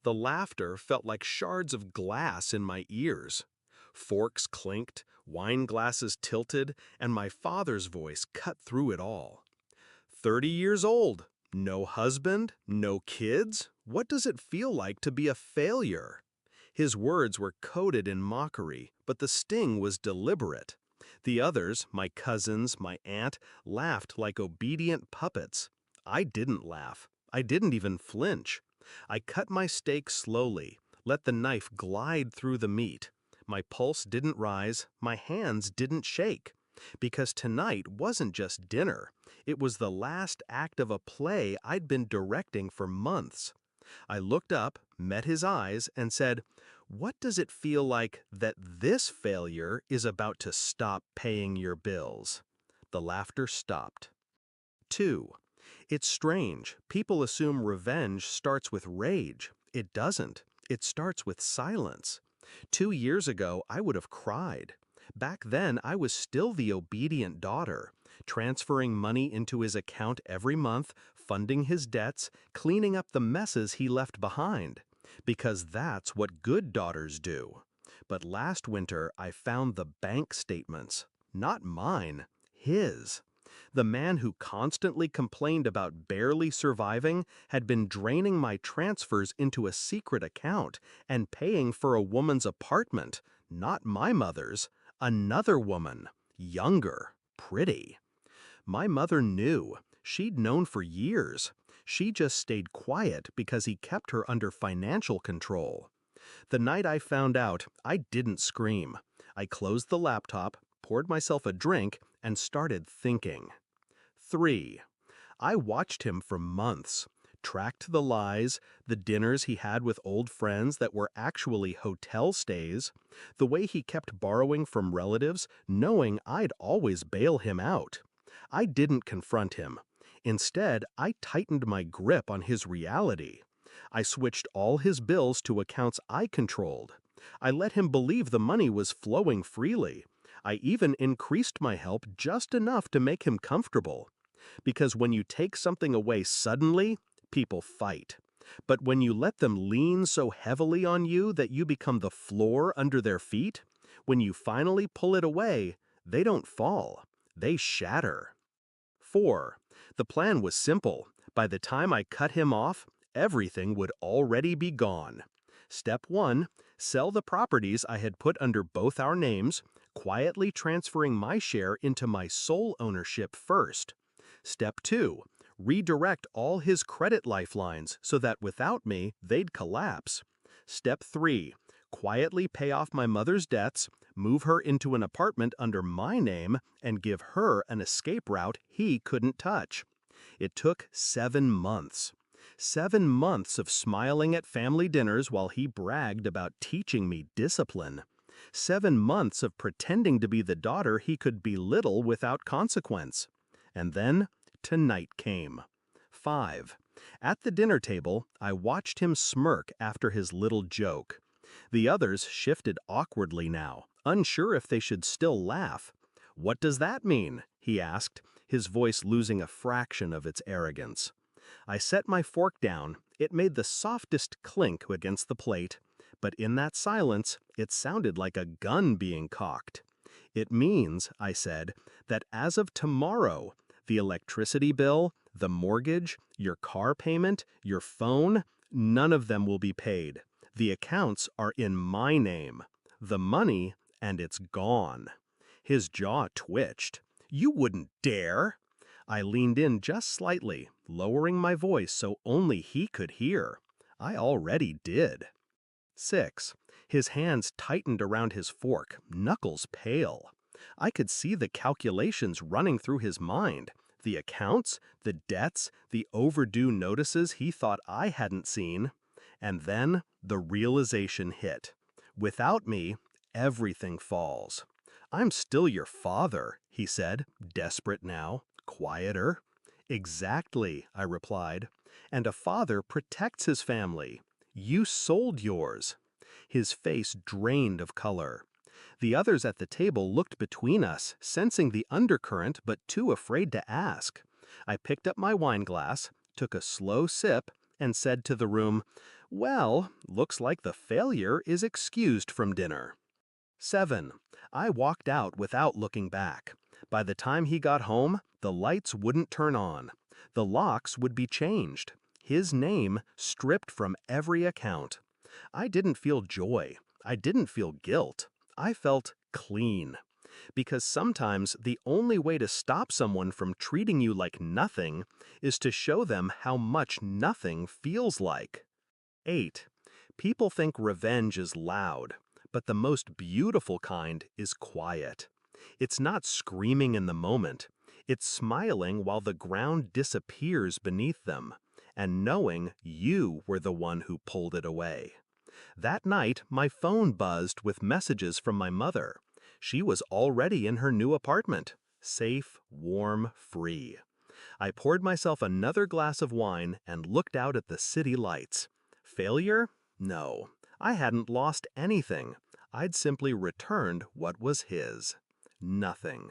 The laughter felt like shards of glass in my ears. Forks clinked, wine glasses tilted, and my father's voice cut through it all. 30 years old, no husband, no kids? What does it feel like to be a failure? His words were coated in mockery, but the sting was deliberate. The others, my cousins, my aunt, laughed like obedient puppets. I didn't laugh. I didn't even flinch. I cut my steak slowly, let the knife glide through the meat. My pulse didn't rise, my hands didn't shake. Because tonight wasn't just dinner. It was the last act of a play I'd been directing for months. I looked up, met his eyes, and said, "What does it feel like that this failure is about to stop paying your bills?" The laughter stopped. 2. It's strange. People assume revenge starts with rage. It doesn't. It starts with silence. 2 years ago, I would have cried. Back then, I was still the obedient daughter, transferring money into his account every month, funding his debts, cleaning up the messes he left behind. Because that's what good daughters do. But last winter, I found the bank statements. Not mine, his. The man who constantly complained about barely surviving had been draining my transfers into a secret account and paying for a woman's apartment, not my mother's, another woman, younger, pretty. My mother knew. She'd known for years. She just stayed quiet because he kept her under financial control. The night I found out, I didn't scream. I closed the laptop, poured myself a drink, and started thinking. 3. I watched him for months, tracked the lies, the dinners he had with old friends that were actually hotel stays, the way he kept borrowing from relatives, knowing I'd always bail him out. I didn't confront him. Instead, I tightened my grip on his reality. I switched all his bills to accounts I controlled. I let him believe the money was flowing freely. I even increased my help just enough to make him comfortable. Because when you take something away suddenly, people fight. But when you let them lean so heavily on you that you become the floor under their feet, when you finally pull it away, they don't fall. They shatter. 4. The plan was simple. By the time I cut him off, everything would already be gone. Step 1, sell the properties I had put under both our names, quietly transferring my share into my sole ownership first. Step 2, redirect all his credit lifelines so that without me, they'd collapse. Step 3, quietly pay off my mother's debts, move her into an apartment under my name, and give her an escape route he couldn't touch. It took 7 months. 7 months of smiling at family dinners while he bragged about teaching me discipline. 7 months of pretending to be the daughter he could belittle without consequence. And then, tonight came. 5. At the dinner table, I watched him smirk after his little joke. The others shifted awkwardly now, unsure if they should still laugh. "What does that mean?" he asked, his voice losing a fraction of its arrogance. I set my fork down. It made the softest clink against the plate, but in that silence, it sounded like a gun being cocked. "It means," I said, "that as of tomorrow, the electricity bill, the mortgage, your car payment, your phone, none of them will be paid. The accounts are in my name. The money, and it's gone." His jaw twitched. "You wouldn't dare!" I leaned in just slightly, lowering my voice so only he could hear. I already did. 6. His hands tightened around his fork, knuckles pale. I could see the calculations running through his mind. The accounts, the debts, the overdue notices he thought I hadn't seen. And then the realization hit. Without me, everything falls. "I'm still your father," he said, desperate now, quieter. "Exactly," I replied. "And a father protects his family. You sold yours." His face drained of color. The others at the table looked between us, sensing the undercurrent but too afraid to ask. I picked up my wine glass, took a slow sip, and said to the room, Well, looks like the failure is excused from dinner. 7. I walked out without looking back. By the time he got home, the lights wouldn't turn on. The locks would be changed. His name stripped from every account. I didn't feel joy. I didn't feel guilt. I felt clean. Because sometimes the only way to stop someone from treating you like nothing is to show them how much nothing feels like. 8. People think revenge is loud, but the most beautiful kind is quiet. It's not screaming in the moment. It's smiling while the ground disappears beneath them, and knowing you were the one who pulled it away. That night, my phone buzzed with messages from my mother. She was already in her new apartment, safe, warm, free. I poured myself another glass of wine and looked out at the city lights. Failure? No. I hadn't lost anything. I'd simply returned what was his. Nothing.